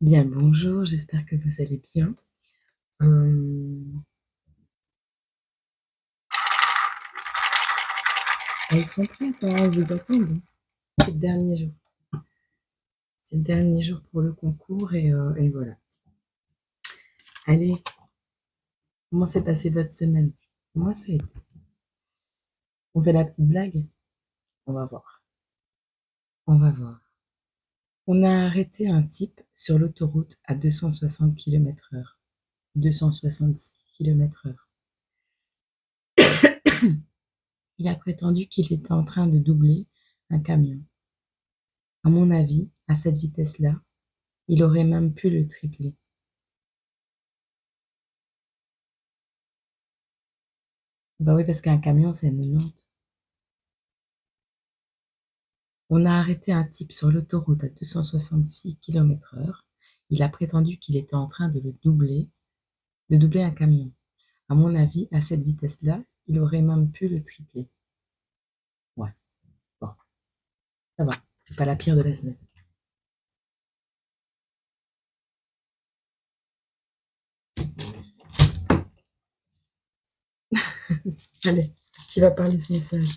Bien, bonjour, j'espère que vous allez bien. Euh, Elles sont prêtes, hein, elles vous attendent, hein. C'est le dernier jour. C'est le dernier jour pour le concours et voilà. Allez, comment s'est passée votre semaine? Moi, ça a été. On fait la petite blague? On va voir. On va voir. On a arrêté un type sur l'autoroute à 260 km/h. 266 km/h. Il a prétendu qu'il était en train de doubler un camion. À mon avis, à cette vitesse-là, il aurait même pu le tripler. Bah oui, parce qu'un camion, c'est 90. On a arrêté un type sur l'autoroute à 266 km/h. Il a prétendu qu'il était en train de doubler un camion. À mon avis, à cette vitesse-là, il aurait même pu le tripler. Ouais, bon, ça va. C'est pas la pire de la semaine. Allez, qui va parler ce message?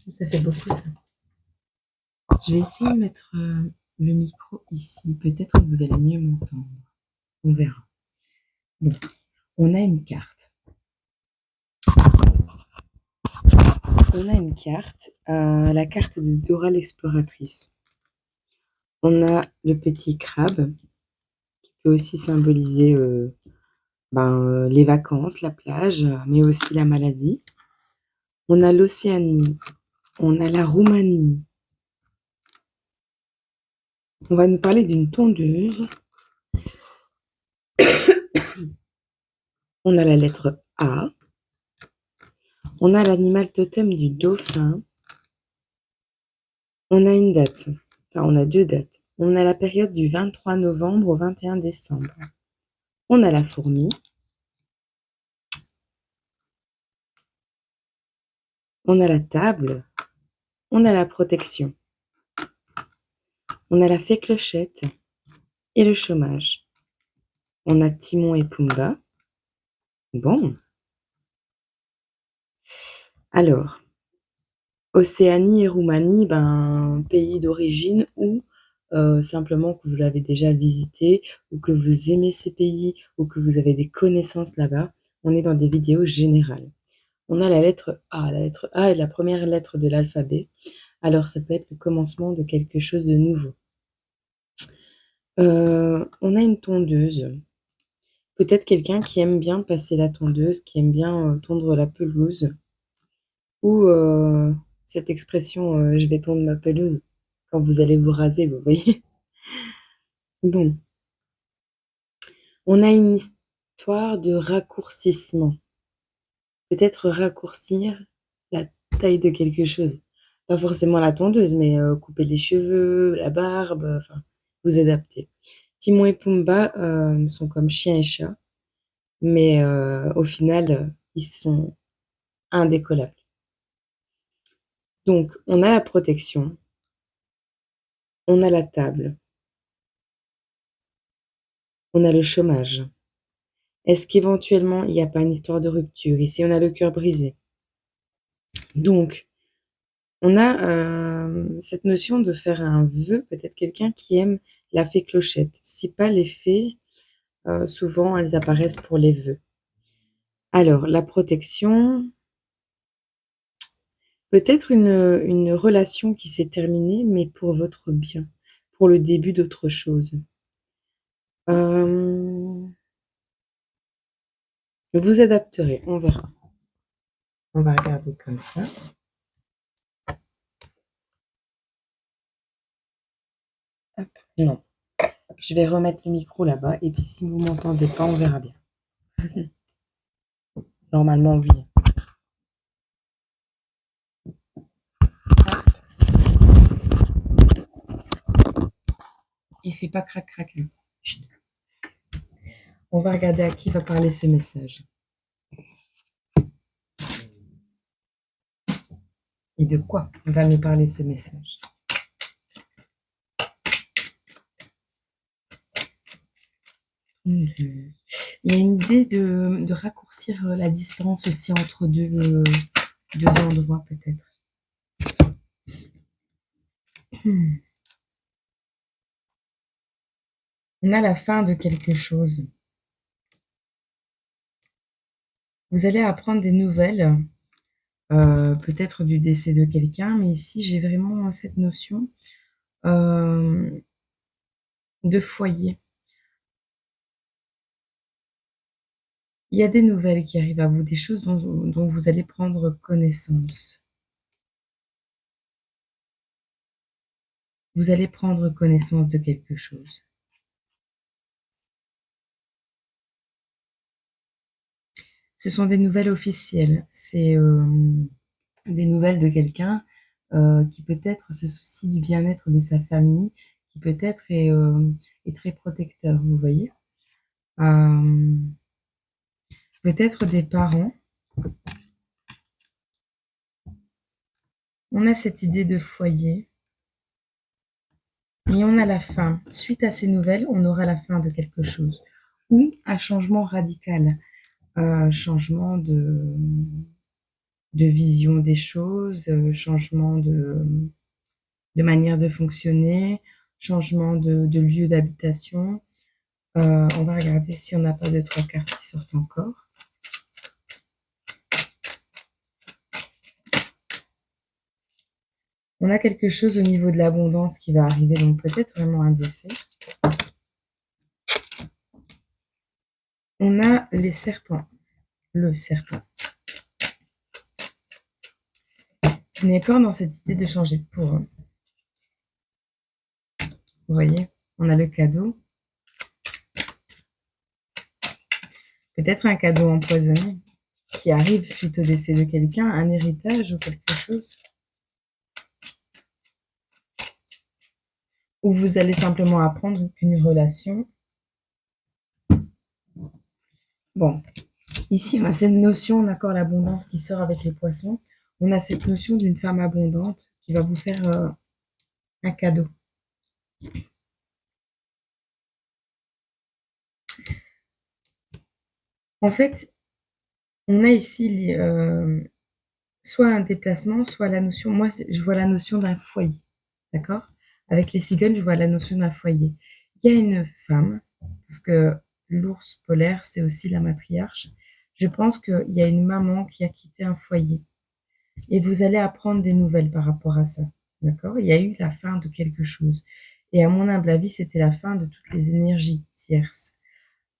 Ça fait beaucoup, ça. Je vais essayer de mettre le micro ici. Peut-être que vous allez mieux m'entendre. On verra. Bon, on a une carte. On a une carte, la carte de Dora l'exploratrice. On a le petit crabe, qui peut aussi symboliser les vacances, la plage, mais aussi la maladie. On a l'Océanie, on a la Roumanie. On va nous parler d'une tondeuse. On a la lettre A. On a l'animal totem du dauphin. On a une date. Enfin, on a deux dates. On a la période du 23 novembre au 21 décembre. On a la fourmi. On a la table. On a la protection. On a la fée Clochette et le chômage. On a Timon et Pumba. Bon. Alors, Océanie et Roumanie, pays d'origine ou simplement que vous l'avez déjà visité ou que vous aimez ces pays ou que vous avez des connaissances là-bas. On est dans des vidéos générales. On a la lettre A. La lettre A est la première lettre de l'alphabet. Alors, ça peut être le commencement de quelque chose de nouveau. On a une tondeuse. Peut-être quelqu'un qui aime bien passer la tondeuse, qui aime bien tondre la pelouse. Ou cette expression je vais tondre ma pelouse quand vous allez vous raser, vous voyez. Bon, on a une histoire de raccourcissement. Peut-être raccourcir la taille de quelque chose. Pas forcément la tondeuse, mais couper les cheveux, la barbe, enfin, vous adapter. Timon et Pumba sont comme chien et chat, mais au final, ils sont indécollables. Donc, on a la protection, on a la table, on a le chômage. Est-ce qu'éventuellement, il n'y a pas une histoire de rupture? Ici, on a le cœur brisé. Donc, on a cette notion de faire un vœu, peut-être quelqu'un qui aime la fée Clochette. Si pas les fées, souvent, elles apparaissent pour les vœux. Alors, la protection, peut-être une relation qui s'est terminée, mais pour votre bien, pour le début d'autre chose. Vous adapterez, on verra. On va regarder comme ça. Hop, non. Je vais remettre le micro là-bas et puis si vous m'entendez pas, on verra bien. Normalement, oui. Il fait pas crac crac. Chut. On va regarder à qui va parler ce message. Et de quoi va nous parler ce message. Il y a une idée de raccourcir la distance aussi entre deux endroits peut-être. On a la fin de quelque chose. Vous allez apprendre des nouvelles, peut-être du décès de quelqu'un, mais ici j'ai vraiment cette notion de foyer. Il y a des nouvelles qui arrivent à vous, des choses dont vous allez prendre connaissance. Vous allez prendre connaissance de quelque chose. Ce sont des nouvelles officielles. C'est des nouvelles de quelqu'un qui peut-être se soucie du bien-être de sa famille, qui peut-être est très protecteur, vous voyez. Peut-être des parents. On a cette idée de foyer. Et on a la fin. Suite à ces nouvelles, on aura la fin de quelque chose. Ou un changement radical. Changement de vision des choses, changement de manière de fonctionner, changement de lieu d'habitation. On va regarder si on n'a pas 2-3 cartes qui sortent encore. On a quelque chose au niveau de l'abondance qui va arriver, donc peut-être vraiment un décès. On a les serpents. Le serpent. On est encore dans cette idée de changer de peau. Vous voyez, on a le cadeau. Peut-être un cadeau empoisonné qui arrive suite au décès de quelqu'un, un héritage ou quelque chose. Ou vous allez simplement apprendre qu'une relation. Bon, ici on a cette notion, d'accord, l'abondance qui sort avec les poissons. On a cette notion d'une femme abondante qui va vous faire un cadeau. En fait, on a ici soit un déplacement, soit la notion, moi je vois la notion d'un foyer, d'accord? Avec les cigognes, je vois la notion d'un foyer. Il y a une femme, parce que l'ours polaire, c'est aussi la matriarche. Je pense qu'il y a une maman qui a quitté un foyer. Et vous allez apprendre des nouvelles par rapport à ça, d'accord? Il y a eu la fin de quelque chose. Et à mon humble avis, c'était la fin de toutes les énergies tierces,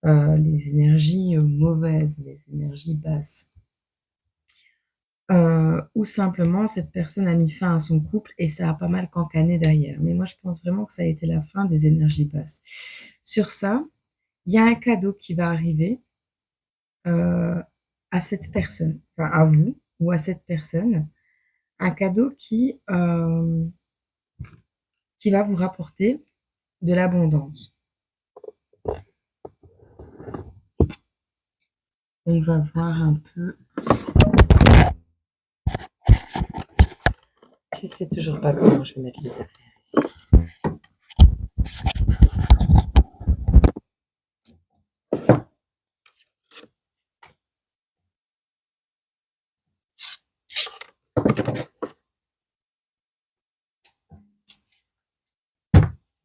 les énergies mauvaises, les énergies basses. Ou simplement cette personne a mis fin à son couple et ça a pas mal cancané derrière. Mais moi, je pense vraiment que ça a été la fin des énergies basses. Sur ça, il y a un cadeau qui va arriver à cette personne, enfin à vous ou à cette personne, un cadeau qui va vous rapporter de l'abondance. On va voir un peu. Je sais toujours pas comment je vais mettre les affaires ici.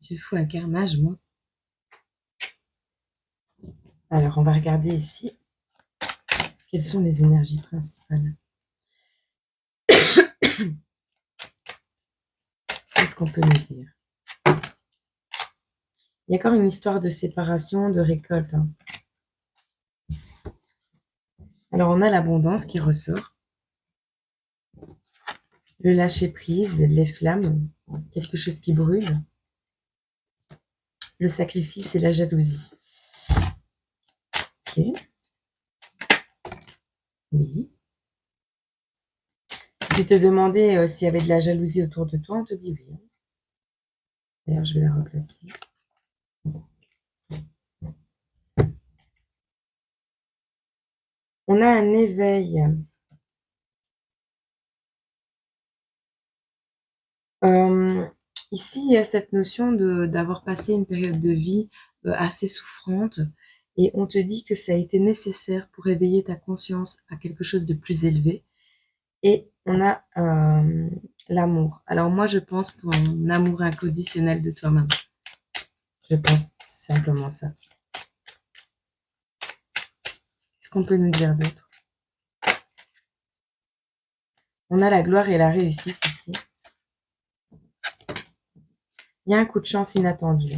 Je fous un carnage, moi. Alors, on va regarder ici. Quelles sont les énergies principales? Qu'est-ce qu'on peut nous dire? Il y a encore une histoire de séparation, de récolte. Hein. Alors, on a l'abondance qui ressort. Le lâcher-prise, les flammes, quelque chose qui brûle. Le sacrifice et la jalousie. Ok. Oui. Je te demandais s'il y avait de la jalousie autour de toi, on te dit oui. D'ailleurs, je vais la replacer. On a un éveil. Euh, Ici, il y a cette notion d'avoir passé une période de vie assez souffrante et on te dit que ça a été nécessaire pour éveiller ta conscience à quelque chose de plus élevé. Et on a l'amour. Alors moi, je pense ton amour inconditionnel de toi-même. Je pense simplement ça. Qu'est-ce qu'on peut nous dire d'autre? On a la gloire et la réussite ici. Il y a un coup de chance inattendu.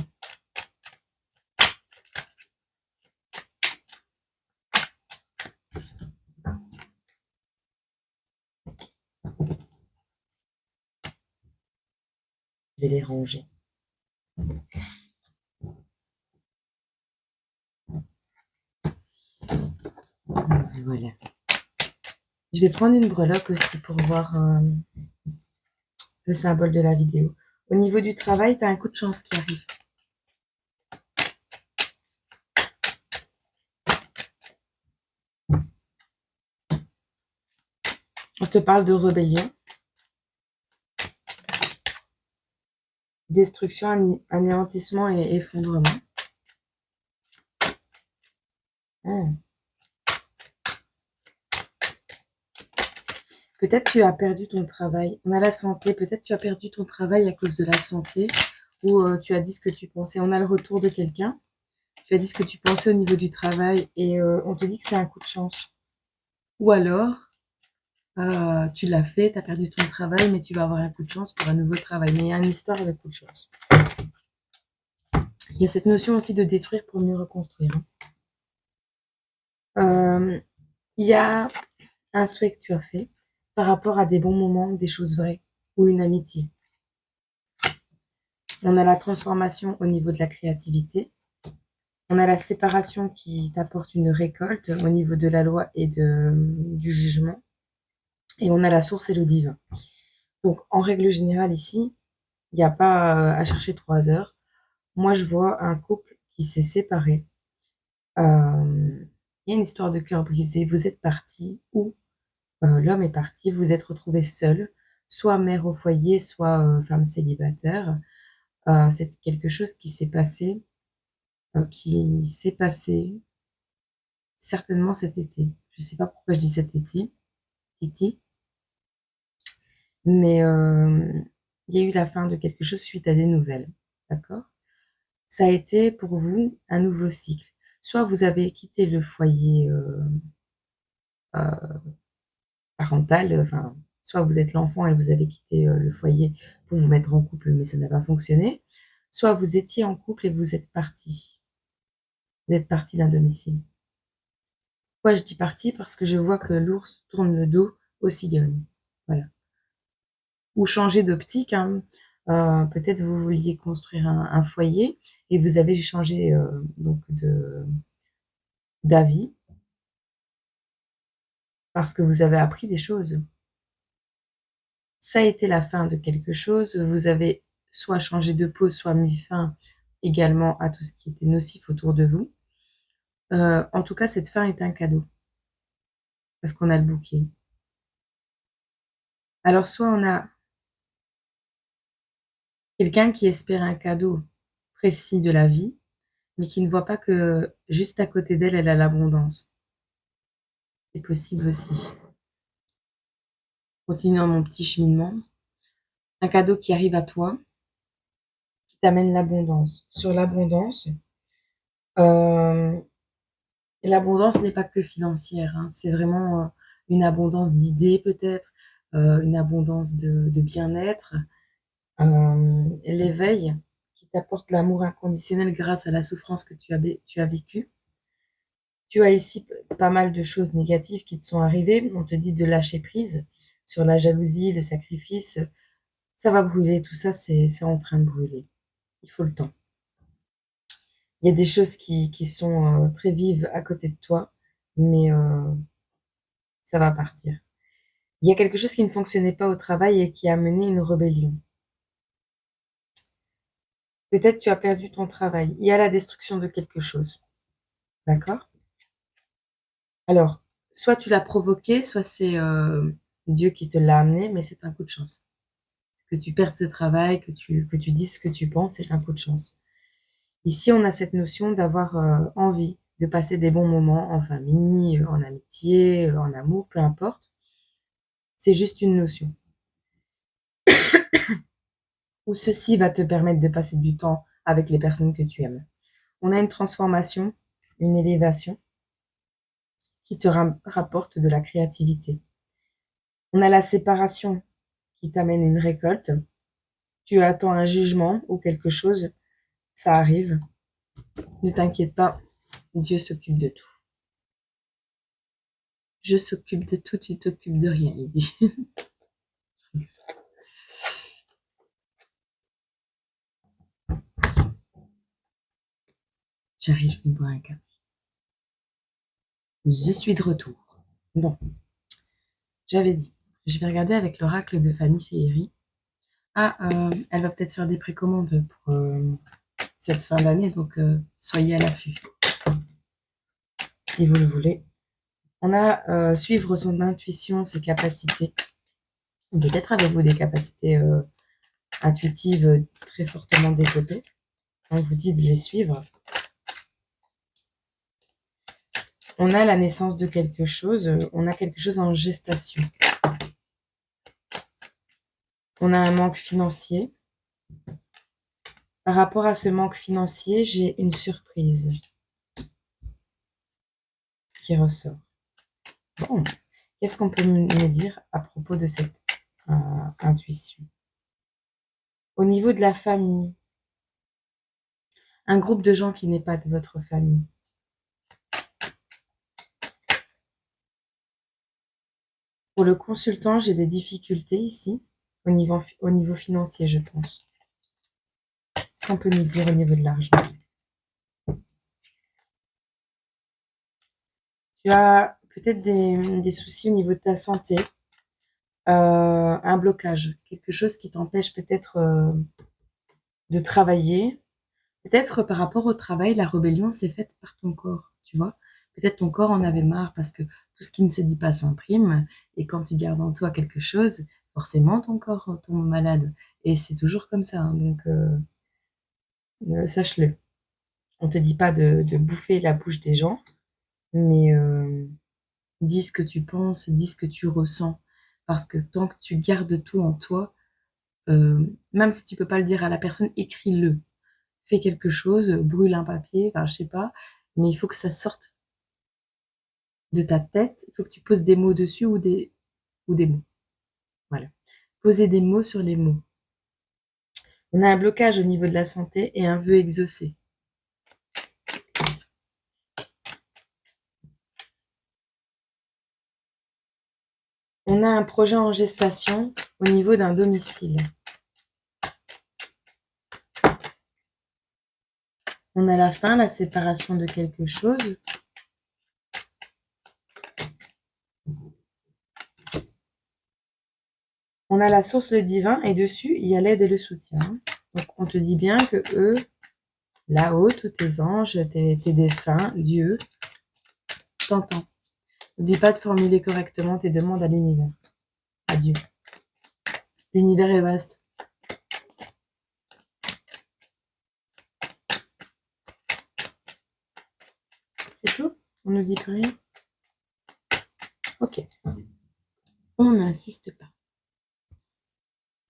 Je vais les ranger. Voilà. Je vais prendre une breloque aussi pour voir le symbole de la vidéo. Au niveau du travail, tu as un coup de chance qui arrive. On te parle de rébellion, destruction, anéantissement et effondrement. Peut-être tu as perdu ton travail. On a la santé. Peut-être tu as perdu ton travail à cause de la santé ou tu as dit ce que tu pensais. On a le retour de quelqu'un. Tu as dit ce que tu pensais au niveau du travail et on te dit que c'est un coup de chance. Ou alors, tu l'as fait, tu as perdu ton travail, mais tu vas avoir un coup de chance pour un nouveau travail. Mais il y a une histoire avec coup de chance. Il y a cette notion aussi de détruire pour mieux reconstruire. Il y a un souhait que tu as fait par rapport à des bons moments, des choses vraies ou une amitié. On a la transformation au niveau de la créativité. On a la séparation qui t'apporte une récolte au niveau de la loi et du jugement. Et on a la source et le divin. Donc, en règle générale, ici, il n'y a pas à chercher 3 heures. Moi, je vois un couple qui s'est séparé. Il y a une histoire de cœur brisé. Vous êtes partis ou l'homme est parti. Vous êtes retrouvés seuls, soit mère au foyer, soit femme célibataire. C'est quelque chose qui s'est passé certainement cet été. Je sais pas pourquoi je dis cet été, Titi, mais il y a eu la fin de quelque chose suite à des nouvelles. D'accord? Ça a été pour vous un nouveau cycle. Soit vous avez quitté le foyer parental, enfin, soit vous êtes l'enfant et vous avez quitté le foyer pour vous mettre en couple, mais ça n'a pas fonctionné. Soit vous étiez en couple et vous êtes parti. Vous êtes parti d'un domicile. Pourquoi je dis parti? Parce que je vois que l'ours tourne le dos aux cigognes. Voilà. Ou changer d'optique, hein. Peut-être vous vouliez construire un foyer et vous avez changé donc d'avis parce que vous avez appris des choses. Ça a été la fin de quelque chose. Vous avez soit changé de pause, soit mis fin également à tout ce qui était nocif autour de vous. En tout cas, cette fin est un cadeau parce qu'on a le bouquet. Alors, soit on a quelqu'un qui espère un cadeau précis de la vie, mais qui ne voit pas que juste à côté d'elle, elle a l'abondance. C'est possible aussi. Continuons mon petit cheminement. Un cadeau qui arrive à toi, qui t'amène l'abondance. Sur l'abondance, euh, l'abondance n'est pas que financière, hein. C'est vraiment une abondance d'idées peut-être, une abondance de bien-être, l'éveil qui t'apporte l'amour inconditionnel grâce à la souffrance que tu as vécue. Tu as ici pas mal de choses négatives qui te sont arrivées. On te dit de lâcher prise sur la jalousie, le sacrifice. Ça va brûler, tout ça, c'est en train de brûler. Il faut le temps. Il y a des choses qui sont très vives à côté de toi, mais ça va partir. Il y a quelque chose qui ne fonctionnait pas au travail et qui a mené une rébellion. Peut-être tu as perdu ton travail. Il y a la destruction de quelque chose. D'accord? Alors, soit tu l'as provoqué, soit c'est Dieu qui te l'a amené, mais c'est un coup de chance. Que tu perdes ce travail, que tu dises ce que tu penses, c'est un coup de chance. Ici, on a cette notion d'avoir envie de passer des bons moments en famille, en amitié, en amour, peu importe. C'est juste une notion. Où ceci va te permettre de passer du temps avec les personnes que tu aimes. On a une transformation, une élévation qui te rapporte de la créativité. On a la séparation qui t'amène une récolte. Tu attends un jugement ou quelque chose, ça arrive. Ne t'inquiète pas, Dieu s'occupe de tout. Je s'occupe de tout, tu t'occupes de rien, il dit. J'arrive, je vais boire un café. Je suis de retour. Bon, j'avais dit, je vais regarder avec l'oracle de Fanny Féery. Ah, elle va peut-être faire des précommandes pour cette fin d'année, donc soyez à l'affût, si vous le voulez. On a suivre son intuition, ses capacités. Peut-être avez-vous des capacités intuitives très fortement développées. On vous dit de les suivre. On a la naissance de quelque chose, on a quelque chose en gestation. On a un manque financier. Par rapport à ce manque financier, j'ai une surprise qui ressort. Bon, qu'est-ce qu'on peut me dire à propos de cette intuition? Au niveau de la famille, un groupe de gens qui n'est pas de votre famille. Pour le consultant, j'ai des difficultés ici, au niveau financier, je pense. Qu'est-ce qu'on peut nous dire au niveau de l'argent? Tu as peut-être des soucis au niveau de ta santé, un blocage, quelque chose qui t'empêche peut-être de travailler. Peut-être par rapport au travail, la rébellion s'est faite par ton corps, tu vois. Peut-être ton corps en avait marre parce que tout ce qui ne se dit pas s'imprime. Et quand tu gardes en toi quelque chose, forcément ton corps tombe malade. Et c'est toujours comme ça, hein, donc sache-le. On te dit pas de bouffer la bouche des gens, mais dis ce que tu penses, dis ce que tu ressens. Parce que tant que tu gardes tout en toi, même si tu peux pas le dire à la personne, écris-le. Fais quelque chose, brûle un papier, enfin je sais pas, mais il faut que ça sorte de ta tête. Il faut que tu poses des mots dessus ou des mots. Voilà. Poser des mots sur les mots. On a un blocage au niveau de la santé et un vœu exaucé. On a un projet en gestation au niveau d'un domicile. On a la fin, la séparation de quelque chose. On a la source, le divin, et dessus, il y a l'aide et le soutien. Donc, on te dit bien que eux, là-haut, tous tes anges, tes défunts, Dieu, t'entend. N'oublie pas de formuler correctement tes demandes à l'univers. À Dieu. L'univers est vaste. C'est tout? On ne dit plus rien? Ok. On n'insiste pas.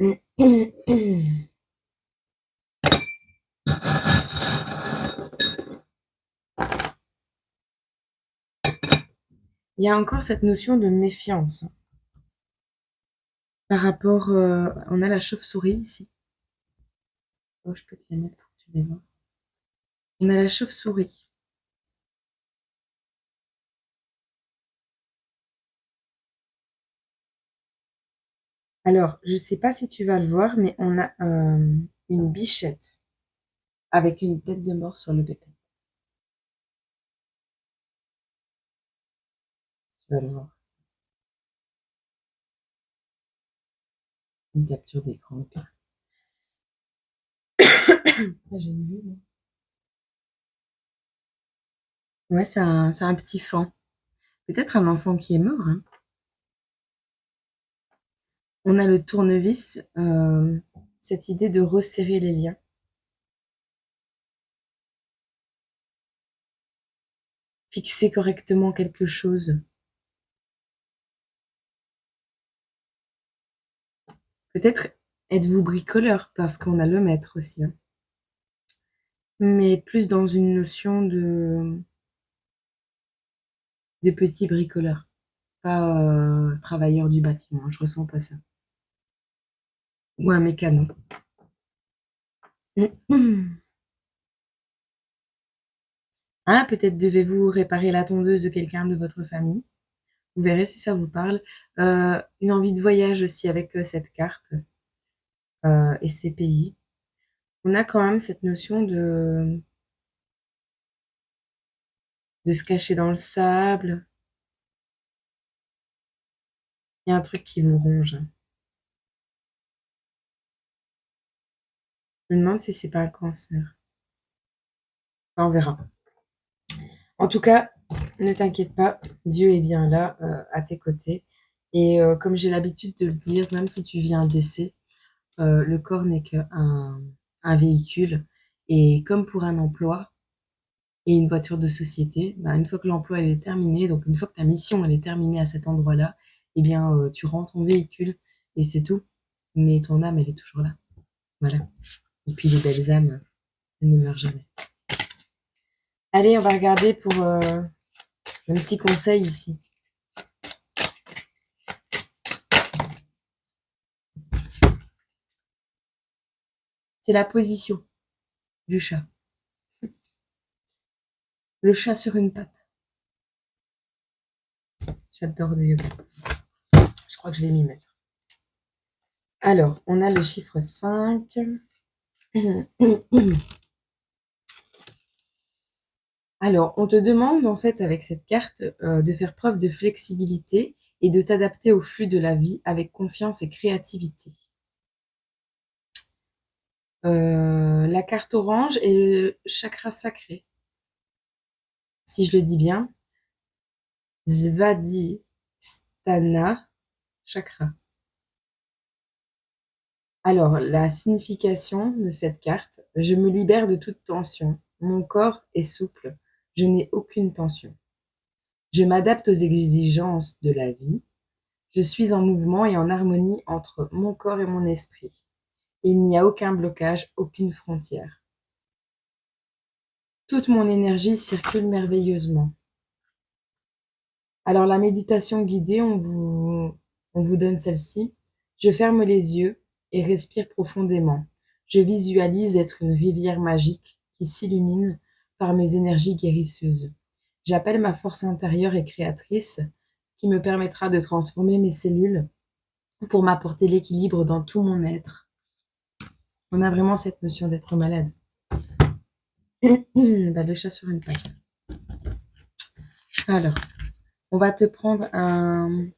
Il y a encore cette notion de méfiance. Par rapport... on a la chauve-souris ici. Oh, je peux te la mettre pour que tu les vois. On a la chauve-souris. Alors, je ne sais pas si tu vas le voir, mais on a une bichette avec une tête de mort sur le bébé. Tu vas le voir. Une capture d'écran. J'ai vu. Ouais, c'est un petit fan. Peut-être un enfant qui est mort, hein. On a le tournevis, cette idée de resserrer les liens. Fixer correctement quelque chose. Peut-être êtes-vous bricoleur parce qu'on a le maître aussi, hein. Mais plus dans une notion de petit bricoleur, pas travailleur du bâtiment. Je ressens pas ça. Ou un mécano. Ah, peut-être devez-vous réparer la tondeuse de quelqu'un de votre famille. Vous verrez si ça vous parle. Une envie de voyage aussi avec cette carte et ces pays. On a quand même cette notion de se cacher dans le sable. Il y a un truc qui vous ronge. Je me demande si c'est pas un cancer. On verra. En tout cas, ne t'inquiète pas, Dieu est bien là, à tes côtés. Et comme j'ai l'habitude de le dire, même si tu vis un décès, le corps n'est qu'un véhicule. Et comme pour un emploi et une voiture de société, bah, une fois que l'emploi elle est terminé, donc une fois que ta mission elle est terminée à cet endroit-là, eh bien, tu rends ton véhicule et c'est tout. Mais ton âme, elle est toujours là. Voilà. Et puis les belles âmes, elles ne meurent jamais. Allez, on va regarder pour un petit conseil ici. C'est la position du chat. Le chat sur une patte. J'adore le yoga. Je crois que je vais m'y mettre. Alors, on a le chiffre 5. Alors, on te demande en fait avec cette carte de faire preuve de flexibilité et de t'adapter au flux de la vie avec confiance et créativité. La carte orange est le chakra sacré. Si je le dis bien, Svadhisthana chakra. Alors, la signification de cette carte, je me libère de toute tension. Mon corps est souple. Je n'ai aucune tension. Je m'adapte aux exigences de la vie. Je suis en mouvement et en harmonie entre mon corps et mon esprit. Il n'y a aucun blocage, aucune frontière. Toute mon énergie circule merveilleusement. Alors, la méditation guidée, on vous donne celle-ci. Je ferme les yeux et respire profondément. Je visualise être une rivière magique qui s'illumine par mes énergies guérisseuses. J'appelle ma force intérieure et créatrice qui me permettra de transformer mes cellules pour m'apporter l'équilibre dans tout mon être. On a vraiment cette notion d'être malade. Bah, le chat sur une patte. Alors, on va te prendre un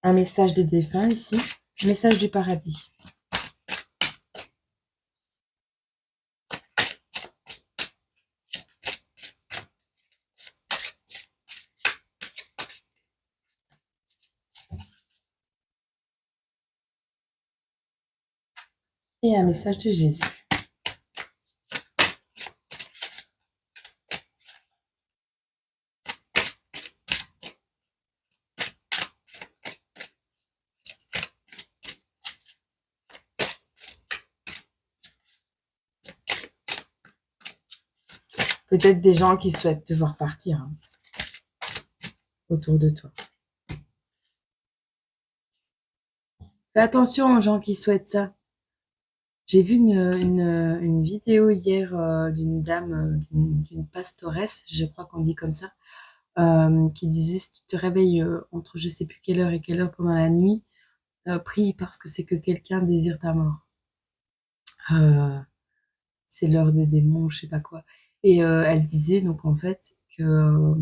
message des défunts ici. Message du paradis. Et un message de Jésus. Peut-être des gens qui souhaitent te voir partir hein, autour de toi. Fais attention aux gens qui souhaitent ça. J'ai vu une vidéo hier d'une dame, d'une pastoresse, je crois qu'on dit comme ça, qui disait si tu te réveilles entre je sais plus quelle heure et quelle heure pendant la nuit, prie parce que c'est que quelqu'un désire ta mort. Euh, c'est l'heure des démons, je sais pas quoi. Et elle disait donc en fait que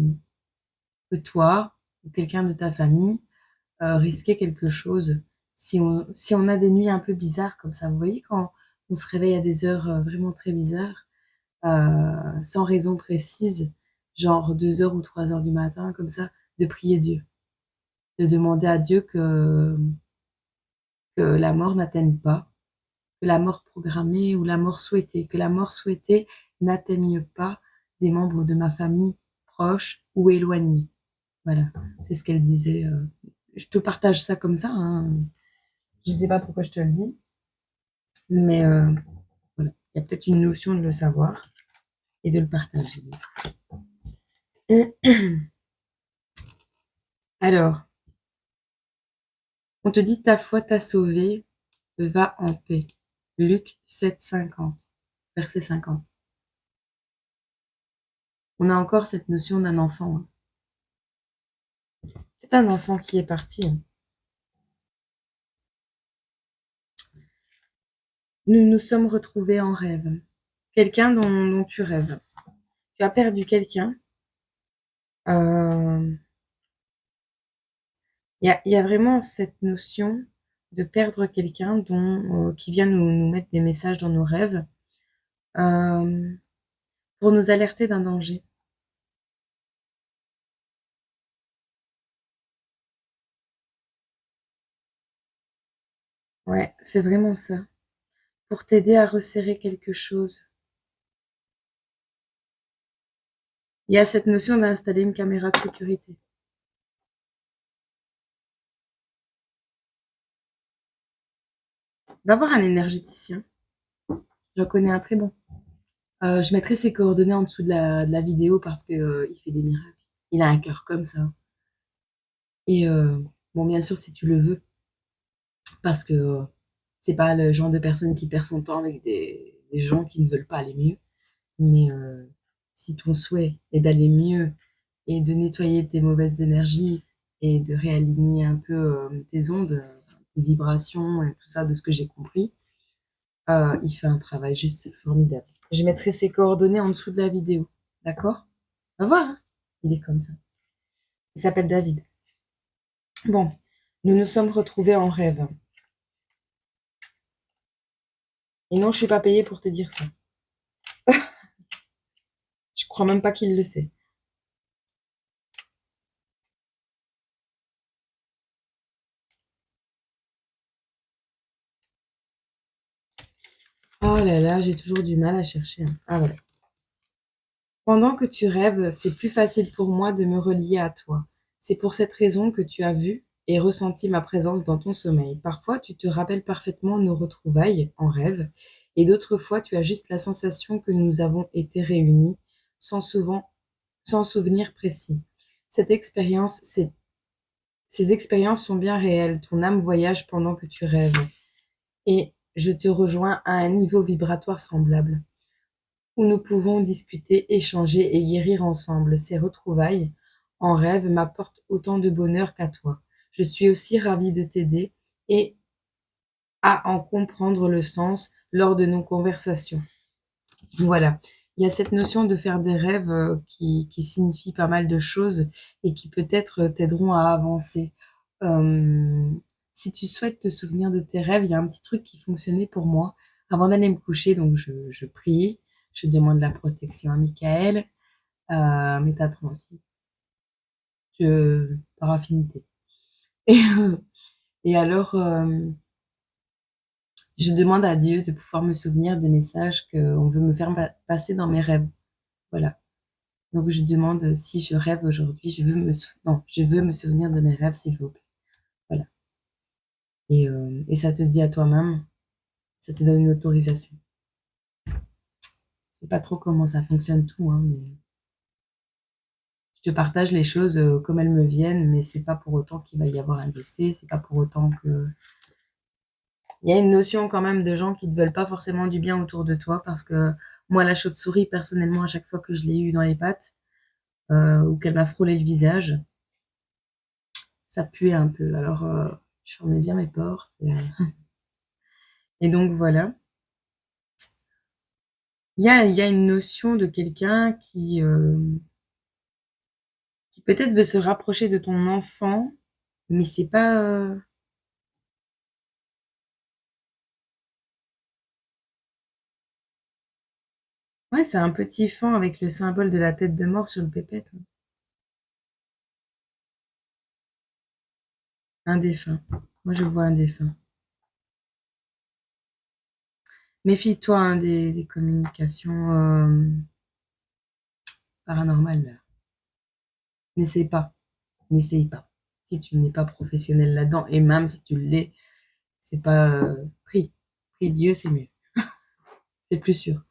toi ou quelqu'un de ta famille risquait quelque chose si on a des nuits un peu bizarres comme ça, vous voyez quand on se réveille à des heures, vraiment très bizarres, sans raison précise, genre 2 heures ou 3 heures du matin comme ça, de prier Dieu. De demander à Dieu que la mort n'atteigne pas, que la mort programmée ou la mort souhaitée, que la mort souhaitée n'atteigne pas des membres de ma famille proches ou éloignés. Voilà, c'est ce qu'elle disait. Je te partage ça comme ça, hein. Je ne sais pas pourquoi je te le dis, mais voilà, il y a peut-être une notion de le savoir et de le partager. Alors, on te dit ta foi t'a sauvé, va en paix. Luc 7,50, verset 50. On a encore cette notion d'un enfant, hein. C'est un enfant qui est parti, hein. Nous nous sommes retrouvés en rêve. Quelqu'un dont tu rêves. Tu as perdu quelqu'un. Euh, il y a vraiment cette notion de perdre quelqu'un qui vient nous mettre des messages dans nos rêves euh, pour nous alerter d'un danger. Ouais, c'est vraiment ça. Pour t'aider à resserrer quelque chose. Il y a cette notion d'installer une caméra de sécurité. Va voir un énergéticien. J'en connais un très bon. Je mettrai ses coordonnées en dessous de la vidéo parce que il fait des miracles. Il a un cœur comme ça. Et bon, bien sûr, si tu le veux, parce que c'est pas le genre de personne qui perd son temps avec des gens qui ne veulent pas aller mieux. Mais si ton souhait est d'aller mieux et de nettoyer tes mauvaises énergies et de réaligner un peu tes ondes, tes vibrations et tout ça, de ce que j'ai compris, il fait un travail juste formidable. Je mettrai ses coordonnées en dessous de la vidéo. D'accord? Va voir, hein. Il est comme ça. Il s'appelle David. Bon, nous nous sommes retrouvés en rêve. Et non, je suis pas payée pour te dire ça. Je crois même pas qu'il le sait. Oh là là, j'ai toujours du mal à chercher, hein. Ah voilà. Pendant que tu rêves, c'est plus facile pour moi de me relier à toi. C'est pour cette raison que tu as vu et ressenti ma présence dans ton sommeil. Parfois, tu te rappelles parfaitement nos retrouvailles en rêve, et d'autres fois, tu as juste la sensation que nous avons été réunis sans souvenir précis. Cette expérience, ces expériences sont bien réelles. Ton âme voyage pendant que tu rêves, et je te rejoins à un niveau vibratoire semblable, où nous pouvons discuter, échanger et guérir ensemble. Ces retrouvailles en rêve m'apportent autant de bonheur qu'à toi. Je suis aussi ravie de t'aider et à en comprendre le sens lors de nos conversations. Voilà. Il y a cette notion de faire des rêves qui signifie pas mal de choses et qui peut-être t'aideront à avancer. Euh, Si tu souhaites te souvenir de tes rêves, il y a un petit truc qui fonctionnait pour moi. Avant d'aller me coucher, donc je prie, je demande la protection à Michael, Métatron aussi, par affinité. Et, et alors, je demande à Dieu de pouvoir me souvenir des messages qu'on veut me faire passer dans mes rêves. Voilà. Donc je demande si je rêve aujourd'hui, non, je veux me souvenir de mes rêves, s'il vous plaît. Voilà. Et ça te dit à toi-même, ça te donne une autorisation. Je sais pas trop comment ça fonctionne tout, hein, mais je te partage les choses comme elles me viennent, mais c'est pas pour autant qu'il va y avoir un décès, c'est pas pour autant que il y a une notion quand même de gens qui ne veulent pas forcément du bien autour de toi, parce que moi, la chauve-souris, personnellement, à chaque fois que je l'ai eue dans les pattes, ou qu'elle m'a frôlé le visage, ça puait un peu. Alors, je fermais bien mes portes. Et donc, voilà. Il y a une notion de quelqu'un qui peut-être veut se rapprocher de ton enfant, mais c'est pas, Ouais, c'est un petit fan avec le symbole de la tête de mort sur le pépette. Un défunt. Moi, je vois un défunt. Méfie-toi hein, des communications paranormales. Là. N'essaye pas. N'essaye pas. Si tu n'es pas professionnel là-dedans, et même si tu l'es, c'est pas prie. Prie Dieu, c'est mieux. C'est plus sûr.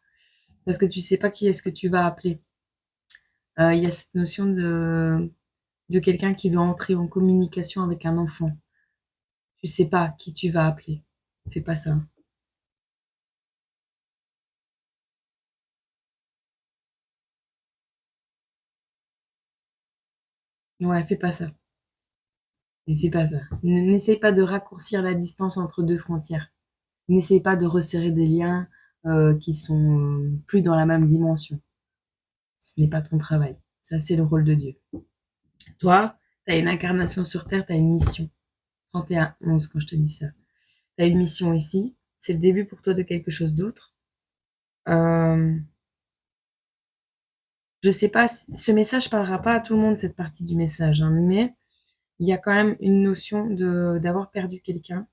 Parce que tu sais pas qui est-ce que tu vas appeler. Il y a cette notion de quelqu'un qui veut entrer en communication avec un enfant. Tu sais pas qui tu vas appeler. Fais pas ça. Ouais, fais pas ça. Ne fais pas ça. N'essaye pas de raccourcir la distance entre deux frontières. N'essaye pas de resserrer des liens qui sont plus dans la même dimension. Ce n'est pas ton travail. Ça, c'est le rôle de Dieu. Toi, tu as une incarnation sur Terre, tu as une mission. 31-11 quand je te dis ça. Tu as une mission ici. C'est le début pour toi de quelque chose d'autre. Euh, je sais pas, ce message parlera pas à tout le monde, cette partie du message, hein, mais il y a quand même une notion d'avoir perdu quelqu'un,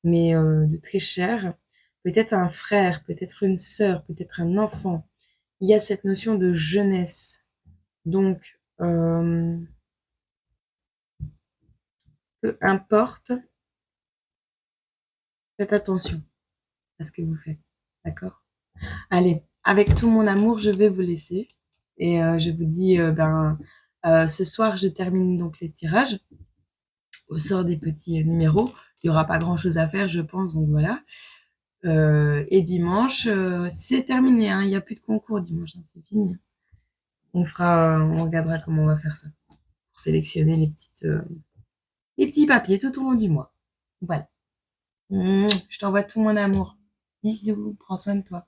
mais de très cher. Peut-être un frère, peut-être une sœur, peut-être un enfant. Il y a cette notion de jeunesse. Donc, peu importe, faites attention à ce que vous faites. D'accord? Allez, avec tout mon amour, je vais vous laisser. Et je vous dis, ce soir, je termine donc les tirages au sort des petits numéros. Il n'y aura pas grand-chose à faire, je pense, donc voilà. Et dimanche, c'est terminé, hein. Il n'y a plus de concours dimanche, hein, c'est fini. On regardera comment on va faire ça pour sélectionner les petits papiers tout au long du mois. Voilà. Je t'envoie tout mon amour. Bisous, prends soin de toi.